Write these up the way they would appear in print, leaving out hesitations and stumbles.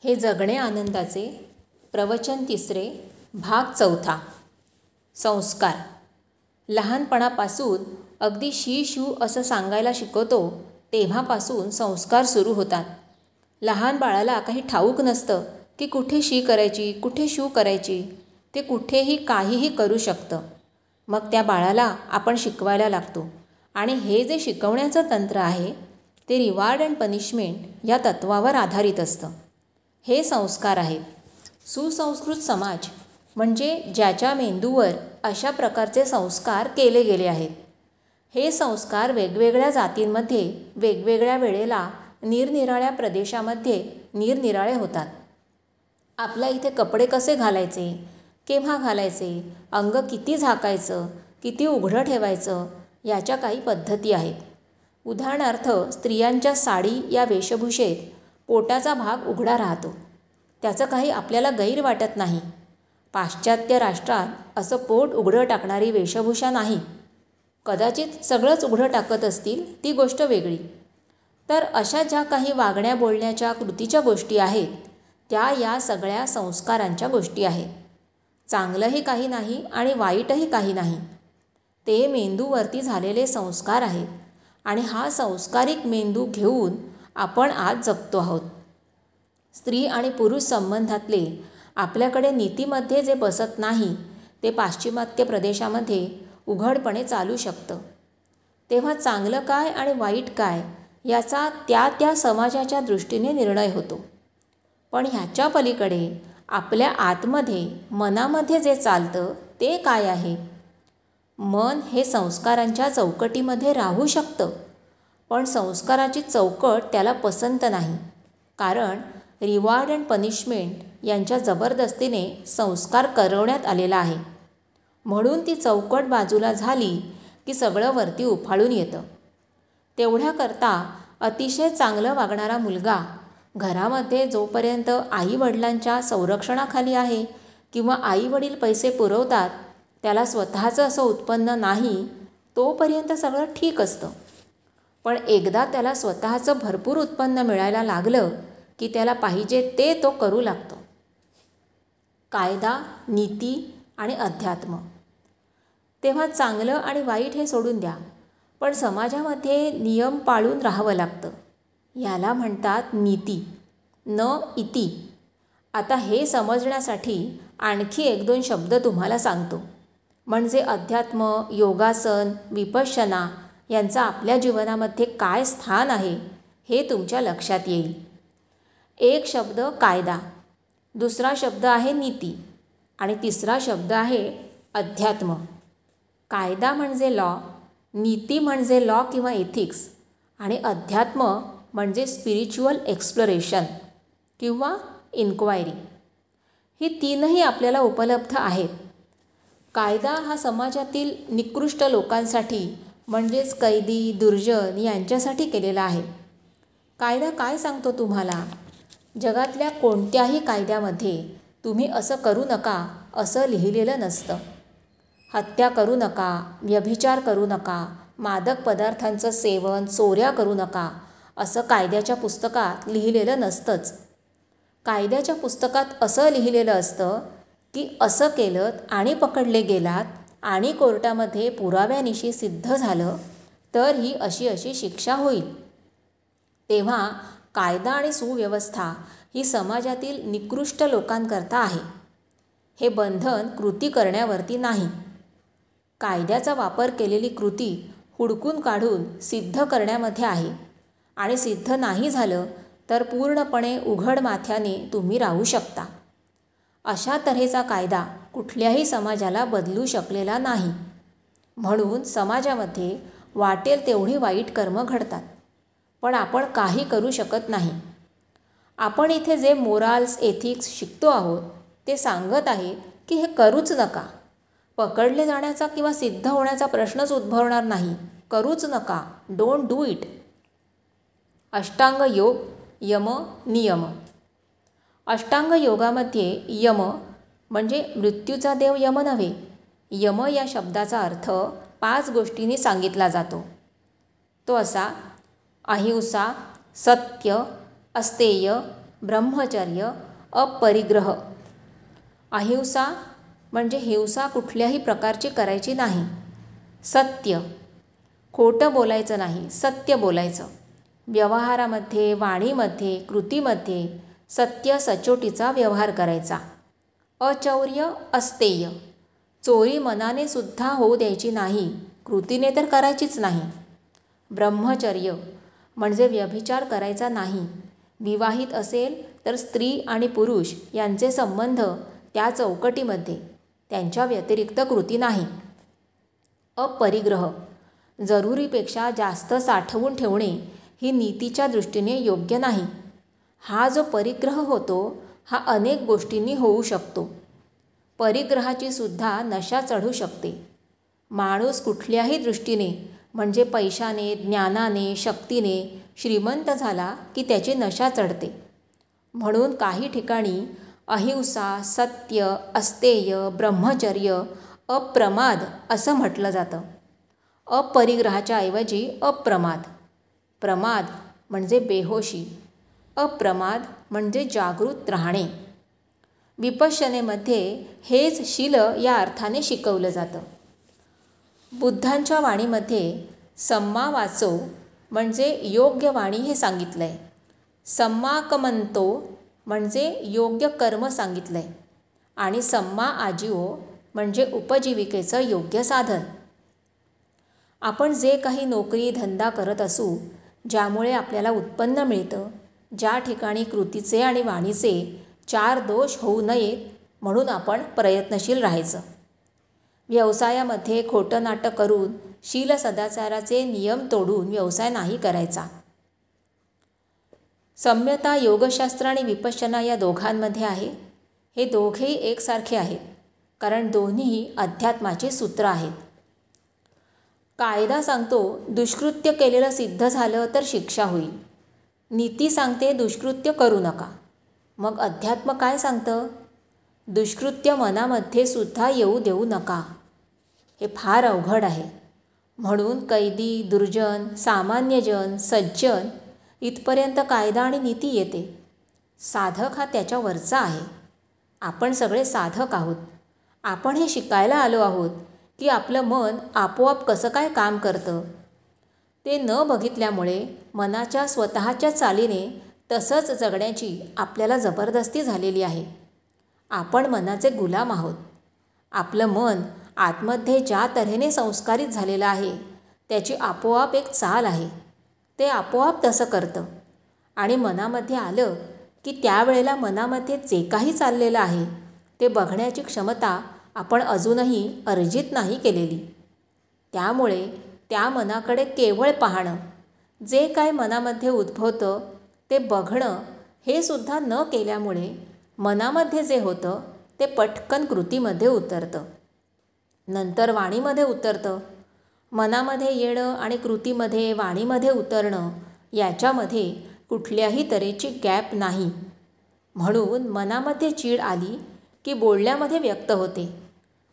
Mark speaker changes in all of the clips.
Speaker 1: हे जगणे आनंदाचे प्रवचन तिसरे भाग चौथा. संस्कार. लहानपणापासून अगदी शी शू असं सांगायला शिकवतो तेव्हापासून संस्कार सुरू होतात. लहान बाळाला काही ठाऊक नसतं की कुठे शी करायची, कुठे शू करायची. ते कुठेही काहीही करू शकतं. मग त्या बाळाला आपण शिकवायला लागतो आणि हे जे शिकवण्याचं तंत्र आहे ते रिवॉर्ड अँड पनिशमेंट या तत्वावर आधारित असतं. हे संस्कार आहेत. सुसंस्कृत समाज म्हणजे ज्याच्या मेंदूवर अशा प्रकारचे संस्कार केले गेले आहेत. हे संस्कार वेगवेगळ्या जातींमध्ये वेगवेगळ्या वेळेला निरनिराळ्या प्रदेशामध्ये निरनिराळे होतात. आपल्या इथे कपडे कसे घालायचे, केव्हा घालायचे, अंग किती झाकायचं, किती उघडं ठेवायचं याच्या काही पद्धती आहेत. उदाहरणार्थ स्त्रियांच्या साडी या वेशभूषेत पोटाचा भाग उघडा राहतो. त्याचं काही आपल्याला गैर वाटत नाही. पाश्चात्य राष्ट्रात असं पोट उघडं टाकणारी वेशभूषा नाही. कदाचित सगळंच उघडं टाकत असतील ती गोष्ट वेगळी. तर अशा ज्या काही वागण्या बोलण्याच्या कृतीच्या गोष्टी आहेत त्या या सगळ्या संस्कारांच्या गोष्टी आहेत. चांगलंही काही नाही आणि वाईटही काही नाही. ते मेंदूवरती झालेले संस्कार आहेत आणि हा संस्कारिक मेंदू घेऊन आपण आज जगतो आहोत. स्त्री आणि पुरुष संबंधातले आपल्याकडे नीतीमध्ये जे बसत नाही ते पाश्चिमात्य प्रदेशामध्ये उघडपणे चालू शकतं. तेव्हा चांगलं काय आणि वाईट काय याचा त्या त्या समाजाच्या दृष्टीने निर्णय होतो. पण ह्याच्या पलीकडे आपल्या आतमध्ये मनामध्ये जे चालतं ते काय आहे? मन हे संस्कारांच्या चौकटीमध्ये राहू शकतं, पण संस्काराची चौकट त्याला पसंत नाही. कारण रिवॉर्ड अँड पनिशमेंट यांच्या जबरदस्तीने संस्कार करवण्यात आलेला आहे. म्हणून ती चौकट बाजूला झाली की सगळं वरती उफाळून येतं. तेवढ्याकरता अतिशय चांगलं वागणारा मुलगा घरामध्ये जोपर्यंत आईवडिलांच्या संरक्षणाखाली आहे किंवा आईवडील पैसे पुरवतात, त्याला स्वतःचं असं उत्पन्न नाही तोपर्यंत सगळं ठीक असतं. पण एकदा त्याला स्वतःचं भरपूर उत्पन्न मिळायला लागलं की त्याला पाहिजे ते तो करू लागतो. कायदा, नीती आणि अध्यात्म. तेव्हा चांगलं आणि वाईट हे सोडून द्या, पण समाजामध्ये नियम पाळून राहावं लागतं. याला म्हणतात नीती, न इती. आता हे समजण्यासाठी आणखी 1-2 शब्द तुम्हाला सांगतो. म्हणजे अध्यात्म, योगासन, विपश्यना यांचं आपल्या जीवनामध्ये काय स्थान आहे हे तुमच्या लक्षात येईल. एक शब्द कायदा, दुसरा शब्द आहे नीती आणि तिसरा शब्द आहे अध्यात्म. कायदा म्हणजे लॉ, नीती म्हणजे लॉ किंवा एथिक्स आणि अध्यात्म म्हणजे स्पिरिच्युअल एक्सप्लोरेशन किंवा इन्क्वायरी. ही तीनही आपल्याला उपलब्ध आहेत. कायदा हा समाजातील निकृष्ट लोकांसाठी म्हणजेच कैदी, दुर्जन यांच्यासाठी केलेला आहे. कायदा काय सांगतो तुम्हाला? जगातल्या कोणत्याही कायद्यामध्ये तुम्ही असं करू नका असं लिहिलेलं नसतं. हत्या करू नका, व्यभिचार करू नका, मादक पदार्थांचं सेवन, चोऱ्या करू नका असं कायद्याच्या पुस्तकात लिहिलेलं नसतंच. कायद्याच्या पुस्तकात असं लिहिलेलं असतं की असं केलं आणि पकडले गेलात आणि कोर्टामध्ये पुराव्यानिशी सिद्ध झालं तर ही अशी अशी शिक्षा होईल. तेव्हा कायदा आणि सुव्यवस्था ही समाजातील निकृष्ट लोकांकरता आहे. हे बंधन कृती करण्यावरती नाही. कायद्याचा वापर केलेली कृती हुडकून काढून सिद्ध करण्यामध्ये आहे आणि सिद्ध नाही झालं तर पूर्णपणे उघड माथ्याने तुम्ही राहू शकता. अशा तऱ्हेचा कायदा कुठल्याही समाजाला बदलू शकलेला नाही. म्हणून समाजामध्ये वाटेल तेवढी वाईट कर्म घडतात, पण आपण काही करू शकत नाही. आपण इथे जे मोराल्स, एथिक्स शिकतो आहोत ते सांगत आहेत की हे करूच नका. पकडले जाण्याचा किंवा सिद्ध होण्याचा प्रश्नच उद्भवणार नाही. करूच नका. Don't do it. अष्टांग योग, यम, नियम. अष्टांग योगामध्ये यम म्हणजे मृत्यूचा देव यम नव्हे. यम या शब्दाचा अर्थ 5 गोष्टींनी सांगितला जातो. तो असा: अहिंसा, सत्य, अस्तेय, ब्रह्मचर्य, अपरिग्रह. अहिंसा म्हणजे हिंसा कुठल्याही प्रकारची करायची नाही. सत्य, खोटं बोलायचं नाही, सत्य बोलायचं. व्यवहारामध्ये, वाणीमध्ये, कृतीमध्ये सत्य सचोटीचा व्यवहार करायचा. अचौर्य, अस्तेय, चोरी मनाने सुद्धा होऊ द्यायची नाही, कृतीने तर करायचीच नाही. ब्रह्मचर्य म्हणजे व्यभिचार करायचा नाही. विवाहित असेल तर स्त्री आणि पुरुष यांचे संबंध त्या चौकटीमध्ये, त्यांच्या व्यतिरिक्त कृती नाही. अपरिग्रह, जरुरीपेक्षा जास्त साठवून ठेवणे ही नीतीच्या दृष्टीने योग्य नाही. हा जो परिग्रह होतो हा अनेक गोष्टींनी होऊ शकतो. परिग्रहाची सुद्धा नशा चढू शकते. माणूस कुठल्याही दृष्टीने म्हणजे पैशाने, ज्ञानाने, शक्तीने श्रीमंत झाला की त्याची नशा चढते. म्हणून काही ठिकाणी अहिंसा, सत्य, अस्तेय, ब्रह्मचर्य, अप्रमाद असं म्हटलं जातं. अपरिग्रहाच्या ऐवजी अप्रमाद. प्रमाद म्हणजे बेहोशी, अप्रमाद म्हणजे जागृत राहणे. विपश्यनेमध्ये हेच शील या अर्थाने शिकवलं जातं. बुद्धांच्या वाणीमध्ये सम्मा वाचो म्हणजे योग्य वाणी हे सांगितलं आहे. सम्माकमंतो म्हणजे योग्य कर्म सांगितलं आहे. आणि सम्मा आजीवो म्हणजे उपजीविकेचं योग्य साधन. आपण जे काही नोकरी धंदा करत असू, ज्यामुळे आपल्याला उत्पन्न मिळतं, ज्या ठिकाणी कृतीचे आणि वाणीचे 4 दोष होऊ नयेत म्हणून आपण प्रयत्नशील राहायचं. व्यवसायामध्ये खोटं नाटक करून, शील सदाचाराचे नियम तोडून व्यवसाय नाही करायचा. सम्यता योगशास्त्र आणि विपश्यना या दोघांमध्ये आहे. हे दोघेही एकसारखे आहेत, कारण दोन्हीही अध्यात्माचे सूत्र आहेत. कायदा सांगतो दुष्कृत्य केलेलं सिद्ध झालं तर शिक्षा होईल. नीती सांगते दुष्कृत्य करू नका. मग अध्यात्म काय सांगतं? दुष्कृत्य मनामध्ये सुद्धा येऊ देऊ नका. हे फार अवघड आहे. म्हणून कैदी, दुर्जन, सामान्यजन, सज्जन इथपर्यंत कायदा आणि नीती येते. साधक हा त्याच्यावरचा आहे. आपण सगळे साधक आहोत. आपण हे शिकायला आलो आहोत की आपलं मन आपोआप कसं काय काम करतं. ते न बघितल्यामुळे मनाच्या स्वतःच्या चालीने तसंच जगण्याची आपल्याला जबरदस्ती झालेली आहे. आपण मनाचे गुलाम आहोत. आपलं मन आतमध्ये ज्या तऱ्हेने संस्कारित झालेलं आहे त्याची आपोआप एक चाल आहे. ते आपोआप तसं करतं. आणि मनामध्ये आलं की त्यावेळेला मनामध्ये जे काही चाललेलं आहे ते बघण्याची क्षमता आपण अजूनही अर्जित नाही केलेली. त्यामुळे त्या मनाकडे केवळ पाहणं, जे काय मनामध्ये उद्भवतं ते बघणं हे सुद्धा न केल्यामुळे मनामध्ये जे होतं ते पटकन कृतीमध्ये उतरतं, नंतर वाणीमध्ये उतरतं. मनामध्ये येणं आणि कृतीमध्ये, वाणीमध्ये उतरणं याच्यामध्ये कुठल्याही तऱ्हेची गॅप नाही. म्हणून मनामध्ये चीड आली की बोलण्यामध्ये व्यक्त होते.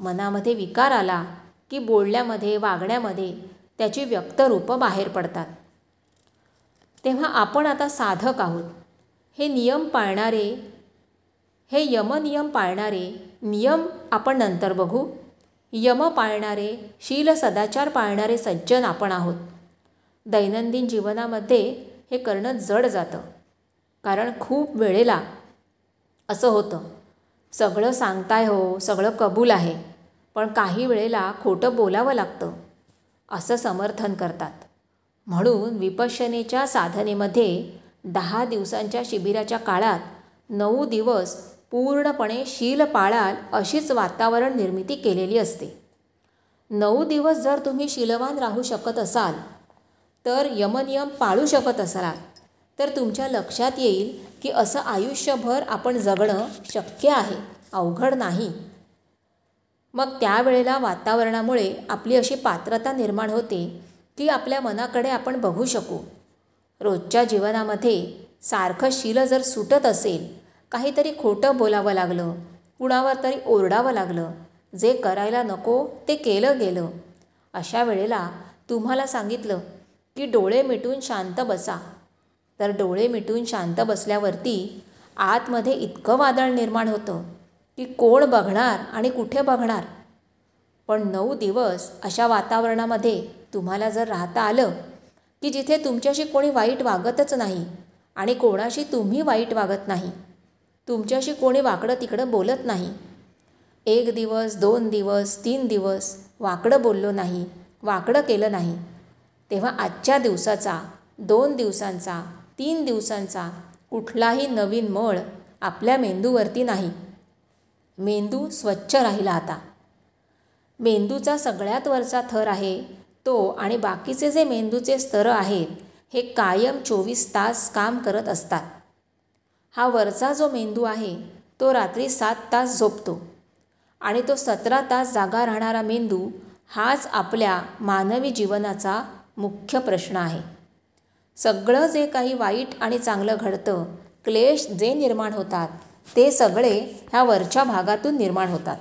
Speaker 1: मनामध्ये विकार आला की बोलण्यामध्ये, वागण्यामध्ये त्याची व्यक्तरूपं बाहेर पडतात. तेव्हा आपण आता साधक आहोत. हे यमनियम पाळणारे, नियम आपण नंतर बघू, यम पाळणारे, शील सदाचार पाळणारे सज्जन आपण आहोत. दैनंदिन जीवनामध्ये हे करणं जड जातं. कारण खूप वेळेला असं होतं, सगळं सांगताय हो, सगळं कबूल आहे, पण काही वेळेला खोटं बोलावं लागतं असं समर्थन करतात. म्हणून विपश्यनेच्या साधनेमध्ये 10 दिवसांच्या शिबिराच्या काळात 9 दिवस पूर्णपणे शील पाळाल अशीच वातावरण निर्मिती केलेली असते. 9 दिवस जर तुम्ही शीलवान राहू शकत असाल, तर यमनियम पाळू शकत असाल, तर तुमच्या लक्षात येईल की असं आयुष्यभर आपण जगणं शक्य आहे, अवघड नाही. मग त्यावेळेला वातावरणामुळे आपली अशी पात्रता निर्माण होते की आपल्या मनाकडे आपण बघू शकू. रोजच्या जीवनामध्ये सारखं शील जर सुटत असेल, काहीतरी खोटं बोलावं लागलं, कुणावर तरी ओरडावं लागलं, जे करायला नको ते केलं गेलं, अशा वेळेला तुम्हाला सांगितलं की डोळे मिटून शांत बसा, तर डोळे मिटून शांत बसल्यावरती आतमध्ये इतकं वादळ निर्माण होतं की कोण बघणार आणि कुठे बघणार. पण 9 दिवस अशा वातावरणामध्ये तुम्हाला जर राहता आलं की जिथे तुमच्याशी कोणी वाईट वागतच नाही आणि कोणाशी तुम्ही वाईट वागत नाही, तुमच्याशी कोणी वाकडं तिकडं बोलत नाही, 1 दिवस 2 दिवस 3 दिवस वाकडं बोललो नाही, वाकडं केलं नाही, तेव्हा आजच्या दिवसाचा 2 दिवसांचा 3 दिवसांचा कुठलाही नवीन मळ आपल्या मेंदूवरती नाही. मेंदू स्वच्छ राहिला आता. मेंदूचा सगळ्यात वरचा थर आहे तो आणि बाकीचे जे मेंदूचे स्तर आहेत हे कायम 24 तास काम करत असतात. हा वरचा जो मेंदू आहे तो रात्री 7 तास झोपतो आणि तो 17 तास जागा राहणारा मेंदू हाच आपल्या मानवी जीवनाचा मुख्य प्रश्न आहे. सगळं जे काही वाईट आणि चांगलं घडतं, क्लेश जे निर्माण होतात ते सगळे ह्या वरच्या भागातून निर्माण होतात.